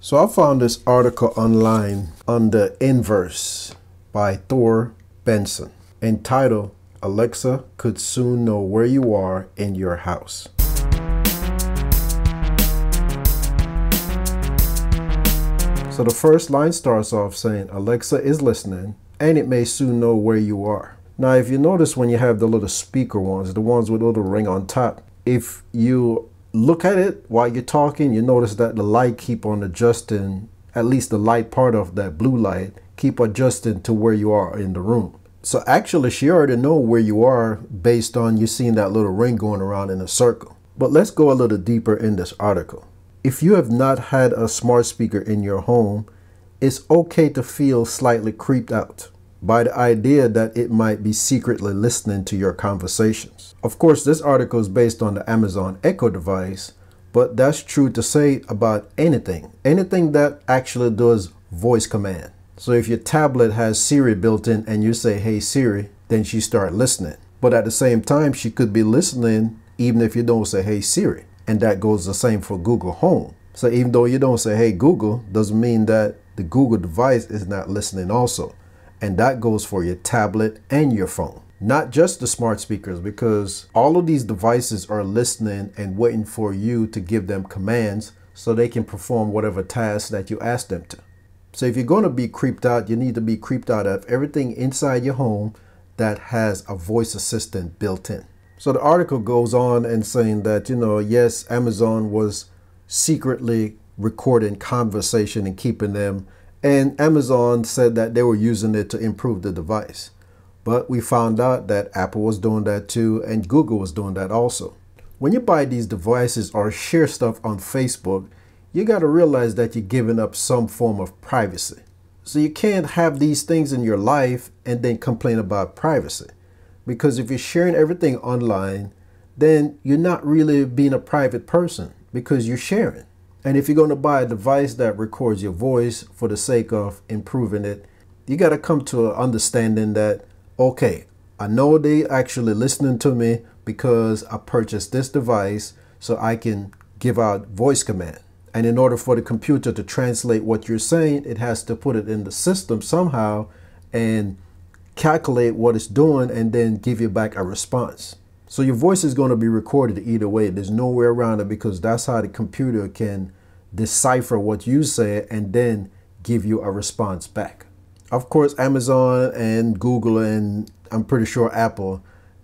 So I found this article online on the Inverse by Thor Benson entitled, "Alexa could soon know where you are in your house." So the first line starts off saying, "Alexa is listening and it may soon know where you are." Now, if you notice when you have the little speaker ones, the ones with a little ring on top, if you look at it while you're talking, you notice that the light keep on adjusting, at least the light part of that blue light keep adjusting to where you are in the room. So actually she already know where you are based on you seeing that little ring going around in a circle. But let's go a little deeper in this article. If you have not had a smart speaker in your home, it's okay to feel slightly creeped out by the idea that it might be secretly listening to your conversations. Of course, this article is based on the Amazon Echo device, but that's true to say about anything that actually does voice command. So if your tablet has Siri built in and you say, "Hey Siri," then she start listening. But at the same time, she could be listening even if you don't say, "Hey Siri." And that goes the same for Google Home. So even though you don't say, "Hey Google," doesn't mean that the Google device is not listening also. And that goes for your tablet and your phone, not just the smart speakers, because all of these devices are listening and waiting for you to give them commands so they can perform whatever task that you ask them to. So if you're going to be creeped out, you need to be creeped out of everything inside your home that has a voice assistant built in. So the article goes on and saying that, yes, Amazon was secretly recording conversation and keeping them. And Amazon said that they were using it to improve the device. But we found out that Apple was doing that too, and Google was doing that also. When you buy these devices or share stuff on Facebook, you got to realize that you're giving up some form of privacy. So you can't have these things in your life and then complain about privacy. Because if you're sharing everything online, then you're not really being a private person because you're sharing. And if you're going to buy a device that records your voice for the sake of improving it, you got to come to an understanding that, okay, I know they actually listening to me because I purchased this device so I can give out voice command. And in order for the computer to translate what you're saying, it has to put it in the system somehow and calculate what it's doing and then give you back a response. So your voice is going to be recorded either way. There's no way around it because that's how the computer can decipher what you say and then give you a response back. Of course, Amazon and Google and I'm pretty sure Apple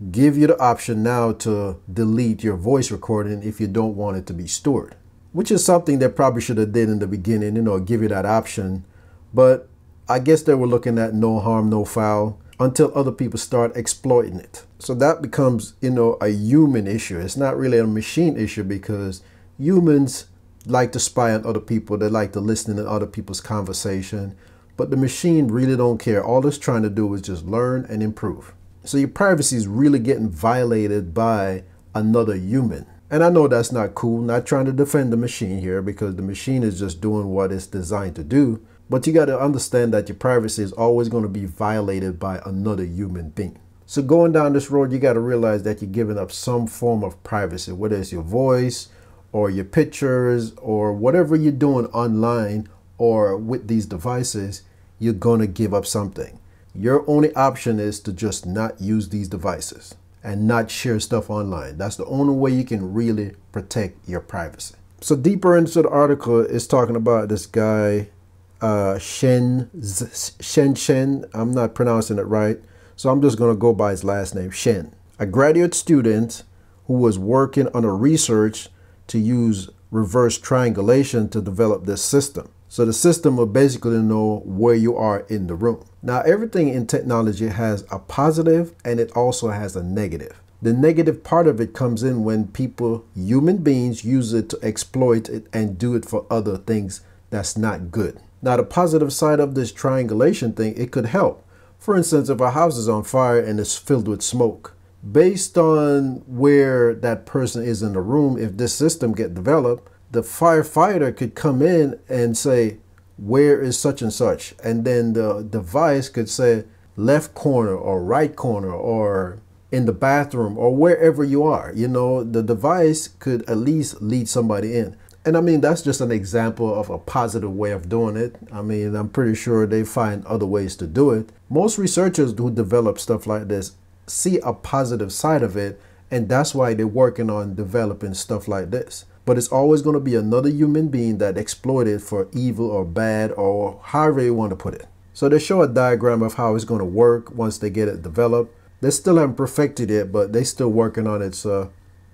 give you the option now to delete your voice recording if you don't want it to be stored, which is something they probably should have did in the beginning, give you that option. But I guess they were looking at no harm, no foul until other people start exploiting it. So that becomes, a human issue. It's not really a machine issue because humans like to spy on other people. They like to listen to other people's conversation, but the machine really don't care. All it's trying to do is just learn and improve. So your privacy is really getting violated by another human. And I know that's not cool, not trying to defend the machine here because the machine is just doing what it's designed to do. But you got to understand that your privacy is always going to be violated by another human being. So going down this road, you got to realize that you're giving up some form of privacy, whether it's your voice or your pictures or whatever you're doing online or with these devices, you're going to give up something. Your only option is to just not use these devices and not share stuff online. That's the only way you can really protect your privacy. So deeper into the article is talking about this guy, Shen. I'm not pronouncing it right, so I'm just going to go by his last name, Shen. A graduate student who was working on a research to use reverse triangulation to develop this system. So the system will basically know where you are in the room. Now, everything in technology has a positive and it also has a negative. The negative part of it comes in when people, human beings, use it to exploit it and do it for other things that's not good. Now, the positive side of this triangulation thing, it could help. For instance, if a house is on fire and it's filled with smoke, based on where that person is in the room, if this system get developed, the firefighter could come in and say, "Where is such and such?" And then the device could say left corner or right corner or in the bathroom or wherever you are. The device could at least lead somebody in. And I mean, that's just an example of a positive way of doing it. I mean, I'm pretty sure they find other ways to do it. Most researchers who develop stuff like this see a positive side of it, and that's why they're working on developing stuff like this. But it's always going to be another human being that exploited it for evil or bad, or however you want to put it. So they show a diagram of how it's going to work once they get it developed. They still haven't perfected it, but they're still working on it. So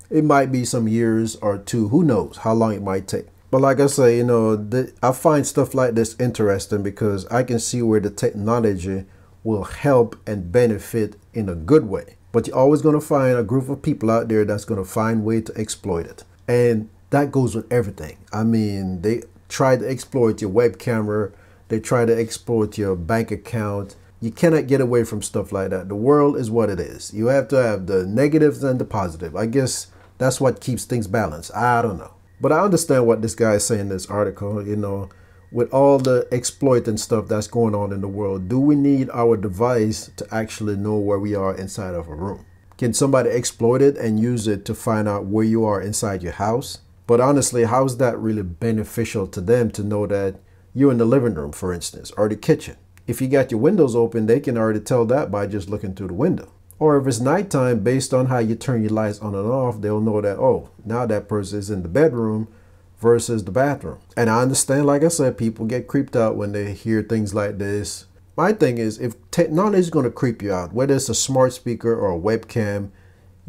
it might be some years or two. Who knows how long it might take. But like I say, you know, I find stuff like this interesting because I can see where the technology will help and benefit in a good way. But you're always going to find a group of people out there that's going to find a way to exploit it. And that goes with everything. I mean, they try to exploit your web camera. They try to exploit your bank account. You cannot get away from stuff like that. The world is what it is. You have to have the negatives and the positive. I guess that's what keeps things balanced. I don't know. But I understand what this guy is saying in this article. You know, with all the exploit and stuff that's going on in the world, do we need our device to actually know where we are inside of a room? Can somebody exploit it and use it to find out where you are inside your house? But honestly, how is that really beneficial to them to know that you're in the living room, for instance, or the kitchen? If you got your windows open, they can already tell that by just looking through the window. Or if it's nighttime, based on how you turn your lights on and off, they'll know that, oh, now that person is in the bedroom versus the bathroom. And I understand, like I said, people get creeped out when they hear things like this. My thing is, if technology is going to creep you out, whether it's a smart speaker or a webcam,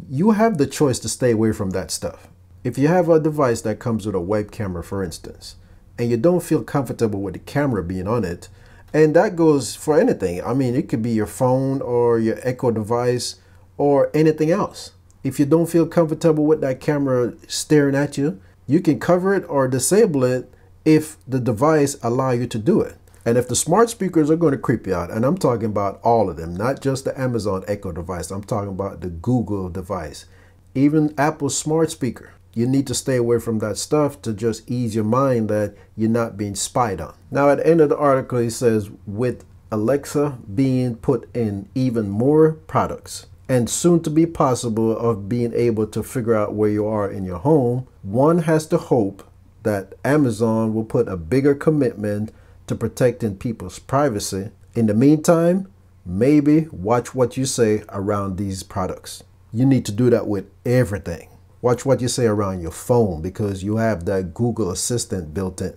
you have the choice to stay away from that stuff. If you have a device that comes with a web camera, for instance, and you don't feel comfortable with the camera being on it, and that goes for anything. I mean, it could be your phone or your Echo device or anything else. If you don't feel comfortable with that camera staring at you, you can cover it or disable it if the device allows you to do it. And if the smart speakers are going to creep you out, and I'm talking about all of them, not just the Amazon Echo device, I'm talking about the Google device, even Apple's smart speaker. You need to stay away from that stuff to just ease your mind that you're not being spied on. Now, at the end of the article, he says, with Alexa being put in even more products and soon to be possible of being able to figure out where you are in your home, one has to hope that Amazon will put a bigger commitment to protecting people's privacy. In the meantime, maybe watch what you say around these products. You need to do that with everything. Watch what you say around your phone, because you have that Google Assistant built in.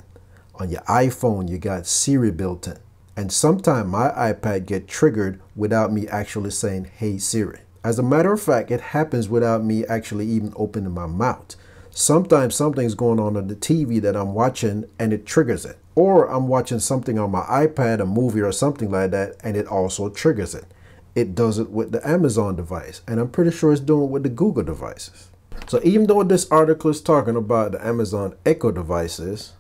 On your iPhone, you got Siri built in. And sometimes my iPad gets triggered without me actually saying, hey Siri. As a matter of fact, it happens without me actually even opening my mouth. Sometimes something's going on the TV that I'm watching and it triggers it. Or I'm watching something on my iPad, a movie or something like that, and it also triggers it. It does it with the Amazon device, and I'm pretty sure it's doing it with the Google devices. So even though this article is talking about the Amazon Echo devices,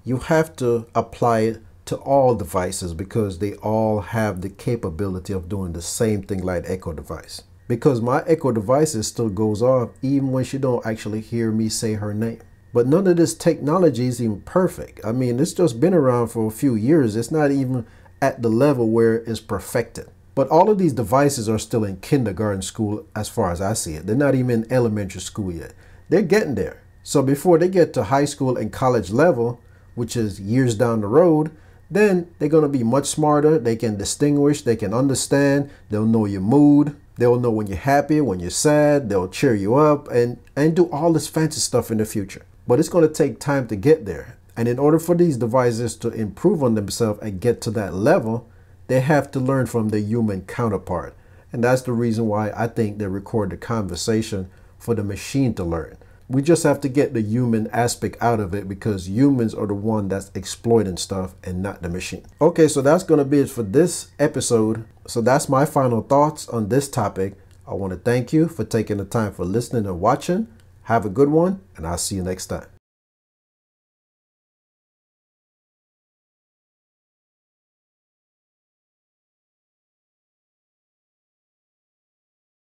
you have to apply it to all devices because they all have the capability of doing the same thing like the Echo device. Because my Echo devices still goes off even when she don't actually hear me say her name. But none of this technology is even perfect. I mean, it's just been around for a few years. It's not even at the level where it's perfected. But all of these devices are still in kindergarten school as far as I see it. They're not even in elementary school yet. They're getting there. So before they get to high school and college level, which is years down the road, then they're going to be much smarter. They can distinguish, they can understand, they'll know your mood, they'll know when you're happy, when you're sad, they'll cheer you up and do all this fancy stuff in the future. But it's going to take time to get there. And in order for these devices to improve on themselves and get to that level, they have to learn from their human counterpart. And that's the reason why I think they record the conversation for the machine to learn. We just have to get the human aspect out of it because humans are the one that's exploiting stuff and not the machine. Okay, so that's going to be it for this episode. So that's my final thoughts on this topic. I want to thank you for taking the time for listening and watching. Have a good one, and I'll see you next time.